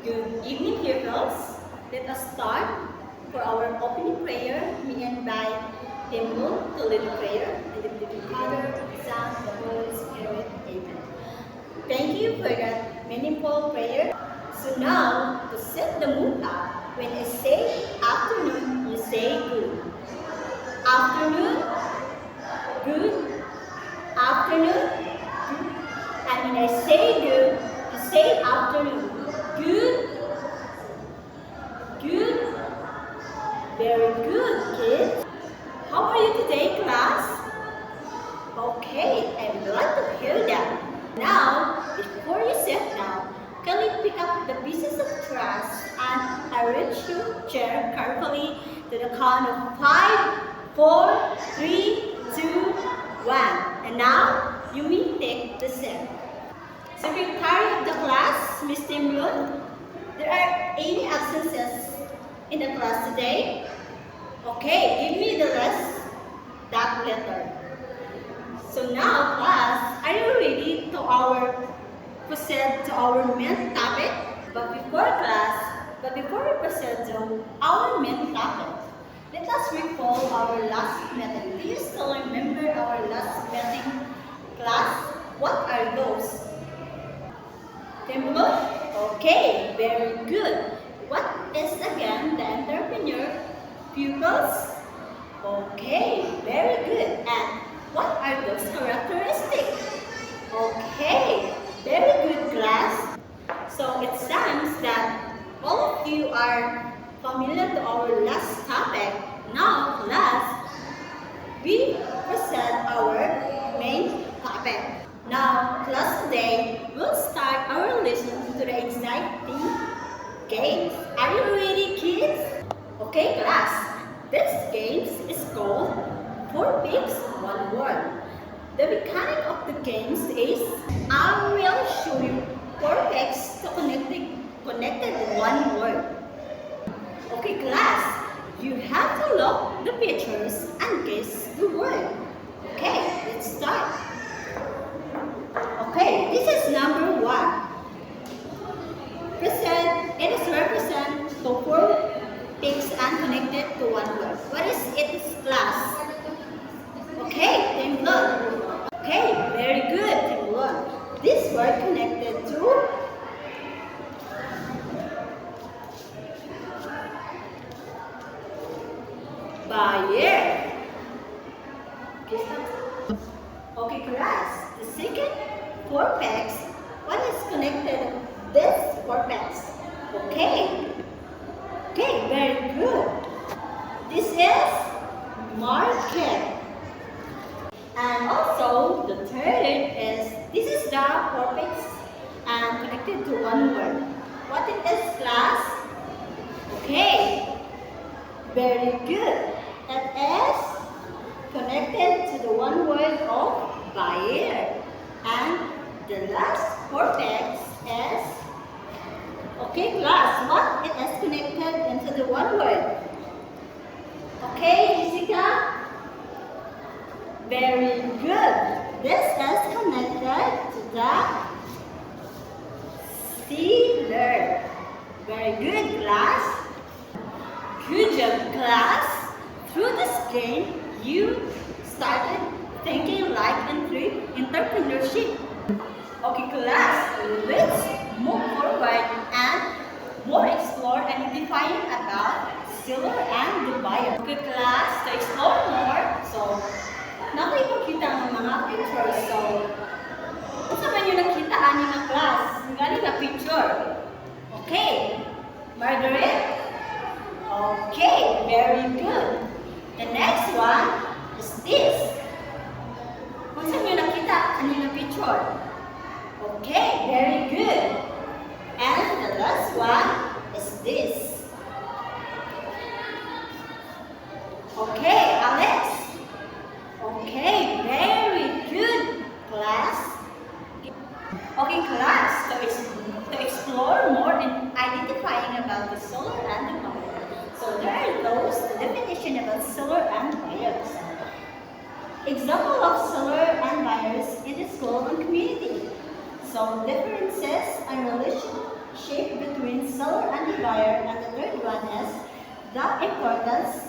Good evening, pupils. Let us start for our opening prayer. Me and by Temple to lead the prayer. In the name of the Father, the Son, the Holy Spirit. Amen. Thank you for that meaningful prayer. So now, to set the mood up, when I say afternoon, you say good. Afternoon, good. Afternoon, good. And when I say good, you say afternoon. Good, good, very good, kids. How are you today, class? Okay, I'm glad to hear that. Now, before you sit down, can you pick up the pieces of trash and arrange your chair carefully to the count of 5, 4, 3, 2, 1. And now, you may take the seat. Secretary of the class, Ms. Timlun, there are any absences in the class today? Okay, give me the rest that letter. So now, class, are you ready to proceed to our main topic? But before we proceed to our main topic, let us recall our last meeting. Do you still remember our last meeting, class? What are those? Temple? Okay, very good. What is again the entrepreneur? Pupils? Okay, very good. And what are those characteristics? Okay, very good, class. So it sounds that all of you are familiar to our last topic. Now, class, we present our main topic. Now, class, today we'll start our lesson to the exciting games. Are you ready, kids? Okay, class. This game is called 4 Pigs, 1 Word. The mechanic of the games is I will show you 4 pigs to connected in 1 word. Okay, class. You have to look the pictures and guess the word. Okay, let's start. Okay, this is number 1. It is represent the 4 pigs and connected to 1 word. What is its class? Okay, Timlun. Okay, very good, Timlun. This word connected to buyer. Okay, class. The second 4 pegs. What is connected this 4 pegs? Okay. Okay, very good. This is market. And also the third is this is the 4 pegs and connected to 1 word. What it is, class? Okay. Very good. It is connected to the 1 word of buyer. And the last 4 pegs is, okay, class, what it is connected into the 1 word? Okay, Jessica? Very good. This is connected to the sealer. Very good, class. Good job, class. Through this game, you started thinking like entrepreneurship. Okay, class, let's move forward and more explore identifying about seller and the buyer. Okay, class, to explore more, so nakikita ng mga pictures. So, kung saan nyo nakita ani na class, gani na picture. Okay, Margaret? Okay, very good. The next one is this. Kung saan nyo nakita ani na picture? Okay, very good. And the last one is this. Okay, Alex. Okay, very good, class. Okay, class, to explore more in identifying about the solar and the buyer. So there are those definition about solar and buyers. Example of solar and buyers in the school and community. So differences and shape between seller and the buyer, and the third one is the importance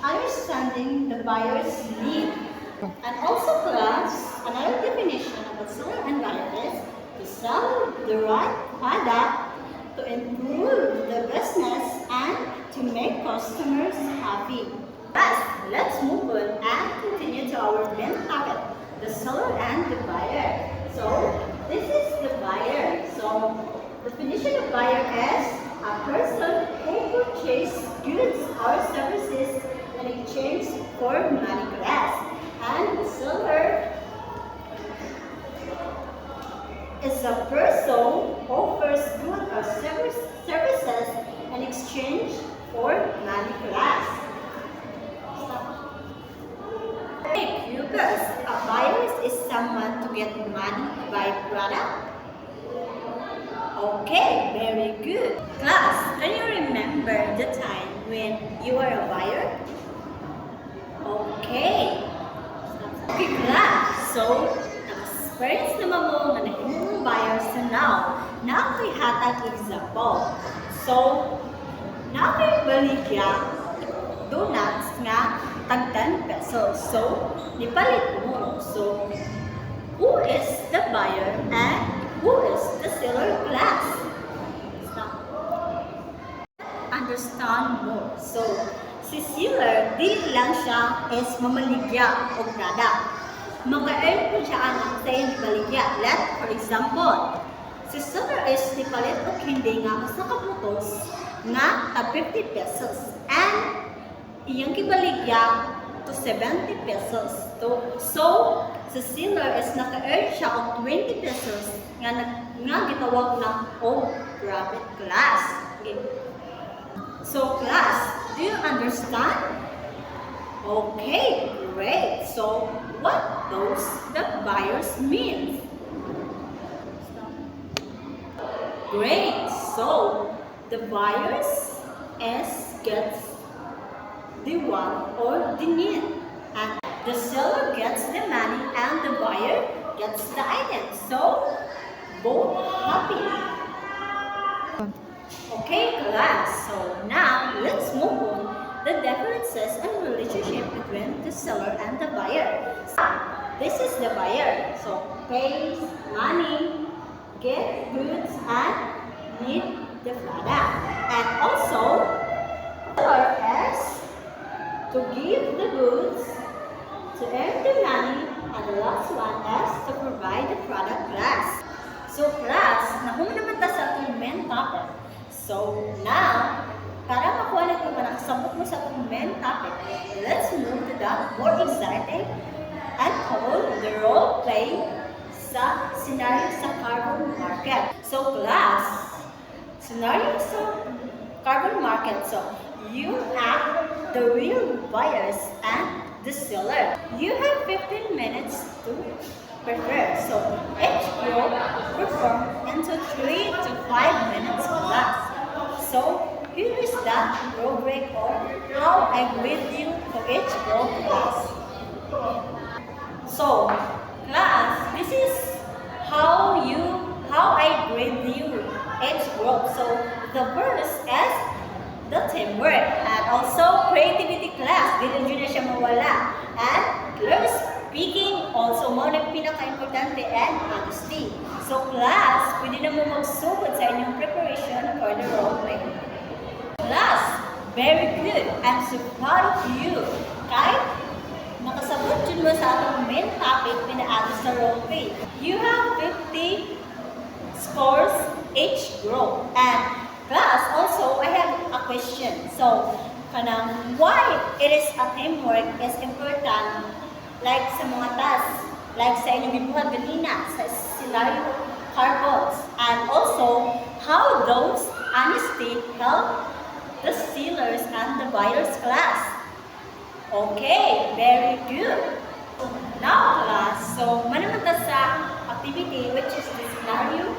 understanding the buyer's need. And also class, another definition of a seller and buyer is to sell the right product, to improve the business, and to make customers happy. Let's move on and continue to our main topic, the seller and the buyer. So, this is the buyer. So, definition of buyer is a person who purchases goods or services in exchange for money class. And the seller is a person who offers goods or services in exchange for money class. Because a buyer is someone to get money to buy product. Okay, very good. Class, can you remember the time when you were a buyer? Okay. Okay, class. So, na-experience naman mo nga nahimong buyer sa now. Na ako'y hatag example. So, na ako'y baligya donuts nga tag 10 pesos. So, nipalit mo. So, who is the buyer and who is the seller class? Understand more. So, si seller, di lang siya is mamaligya o product. Mag-earn po siya ang sa nipaligya. For example, si seller is nipalit o hindi nga sa kaputos nga tag 50 pesos. And iyang kibaligya to 70 pesos. So, si seller is naka-earn siya og 20 pesos nga gitawag na profit class. Okay. So, class, do you understand? Okay, great. So, what does the buyers mean? Great. So, the buyers gets the want or the need, and the seller gets the money and the buyer gets the item. So, both happy. Okay, class. So now let's move on the differences and relationship between the seller and the buyer. So, this is the buyer. So, pays money, get goods, and need the product. And also, seller is to give the goods, to earn the money, and the last one is to provide the product class. So class, nakuha naman ta sa atong main topic. So now, para makuha natin kung nakasabot mo sa atong main topic, let's move to the more exciting and called the role play sa scenario sa carbon market. So class, scenario sa carbon market. So you have the real buyers and the seller. You have 15 minutes to prepare. So each group perform into 3 to 5 minutes class. So here is the rubric or how I grade you for each group class. So class, this is how I grade you each group. So the first is the teamwork and also creativity class. Dito nyo na siya mawala. And clear speaking, also mo na pinaka-importante, and honesty. So class, pwede na mo magsugod sa inyong preparation for the role play. Class, very good. I'm so proud of you. Kahit nakasabot yun mo sa atong main topic, pinaagos sa role play. You have 50 scores each group. And class, also, I have a question. So, why it is a teamwork is important, like sa mga tasks, like sa inyong gibuhat ganina, sa scenario carbons, and also, how those honesty help the sellers and the buyers class. Okay, very good. Now, class, so, manamata sa activity, which is the scenario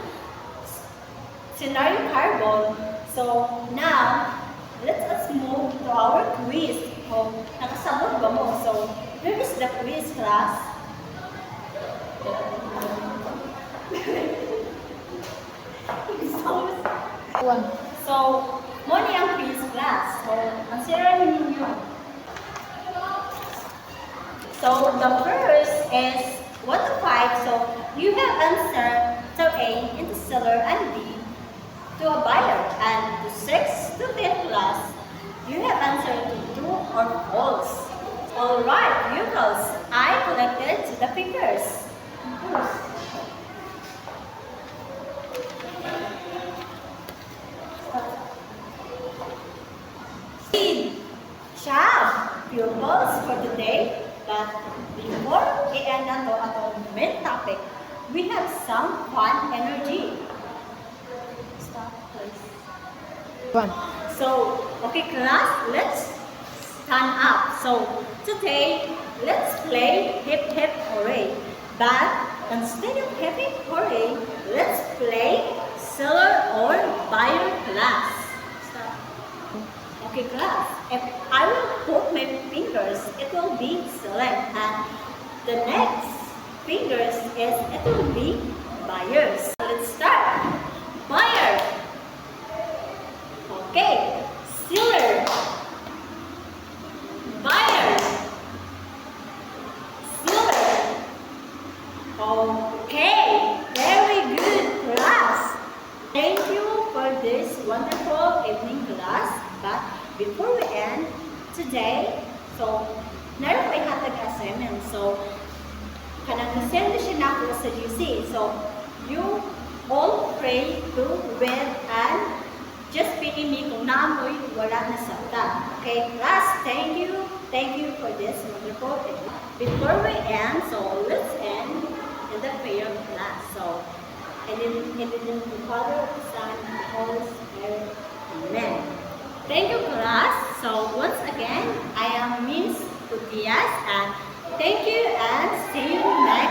carbon. So now, let us move to our quiz. So, nakasabot ba mo? So, here is the quiz, class. One. So, muna ang quiz class. So, consider ninyo. So, the first is 1 to 5. So, you have answered to A into seller and B to a buyer. And to 6 to 10 class, you have answered to true or false. Alright, pupils, I collected the fingers. Job, pupils, for today. But before we end our main topic, we have some fun energy. Stop, please. One. So, okay class, let's stand up. So, today, let's play hip hip hooray. But instead of hip hip hooray, let's play seller or buyer class. Stop. Okay class, if I will put my fingers, it will be select. And the next fingers is, it will be buyers. Let's start. Buyer. Okay, seller, buyer, seller. Okay, very good class. Thank you for this wonderful evening class. But before we end today, so naroon may hatag assignment. So kanang send siya na ako sa GC. So you all pray to read and just pili me kung naamoy wala na sabta. Okay, class, thank you. Thank you for this wonderful evening. Before we end, so let's end in the prayer class. So, and in the name of the Father, the Son, and the Holy Spirit. Amen. Thank you, class. So, once again, I am Miss Utias, and thank you and see you next